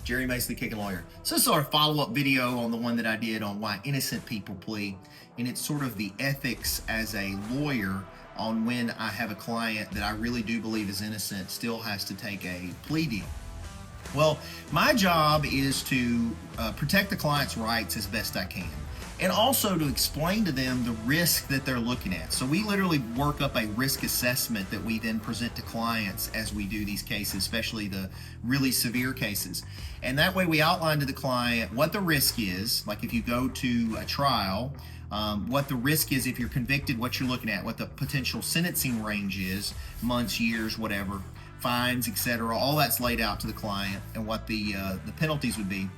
Jerry Mace, the Kickin lawyer. So this is our follow-up video on the one that I did on why innocent people plea, and it's sort of the ethics as a lawyer on when I have a client that I really do believe is innocent still has to take a plea deal. Well, my job is to protect the client's rights as best I can, and also to explain to them the risk that they're looking at. So we literally work up a risk assessment that we then present to clients as we do these cases, especially the really severe cases. And that way we outline to the client what the risk is, like if you go to a trial, what the risk is if you're convicted, what you're looking at, what the potential sentencing range is, months, years, whatever, fines, etc. All that's laid out to the client, and what the penalties would be.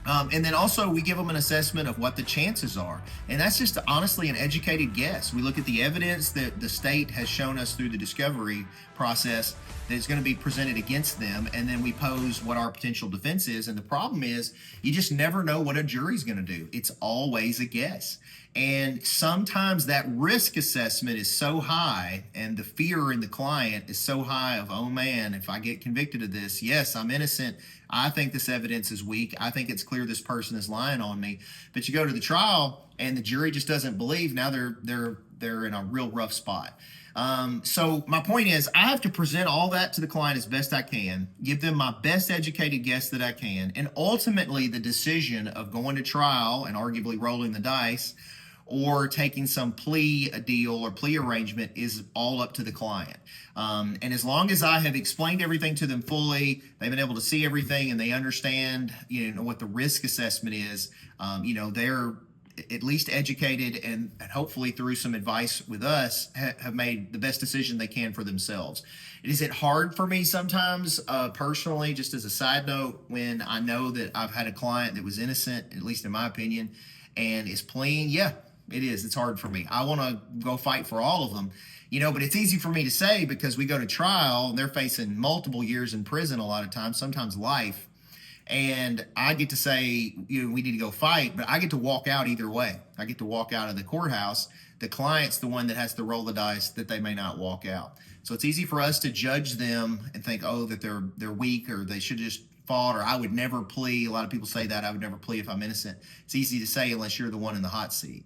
And then also we give them an assessment of what the chances are. And that's just honestly an educated guess. We look at the evidence that the state has shown us through the discovery process that is going to be presented against them, and then we pose what our potential defense is. And the problem is you just never know what a jury's going to do. It's always a guess. And sometimes that risk assessment is so high, and the fear in the client is so high of, oh man, if I get convicted of this, yes, I'm innocent. I think this evidence is weak. I think it's clear this person is lying on me. But you go to the trial and the jury just doesn't believe. Now they're in a real rough spot. So my point is, I have to present all that to the client as best I can, give them my best educated guess that I can, and ultimately the decision of going to trial and arguably rolling the dice or taking some plea deal or plea arrangement is all up to the client. And as long as I have explained everything to them fully, they've been able to see everything, and they understand, what the risk assessment is, they're at least educated, and hopefully through some advice with us have made the best decision they can for themselves. Is it hard for me sometimes, personally, just as a side note, when I know that I've had a client that was innocent, at least in my opinion, and is pleading? Yeah, it is. It's hard for me. I want to go fight for all of them, but it's easy for me to say because we go to trial and they're facing multiple years in prison a lot of times, sometimes life. And I get to say, we need to go fight, but I get to walk out either way. I get to walk out of the courthouse. The client's the one that has to roll the dice that they may not walk out. So it's easy for us to judge them and think, oh, that they're weak, or they should just fought, or I would never plea. A lot of people say that I would never plea if I'm innocent. It's easy to say unless you're the one in the hot seat.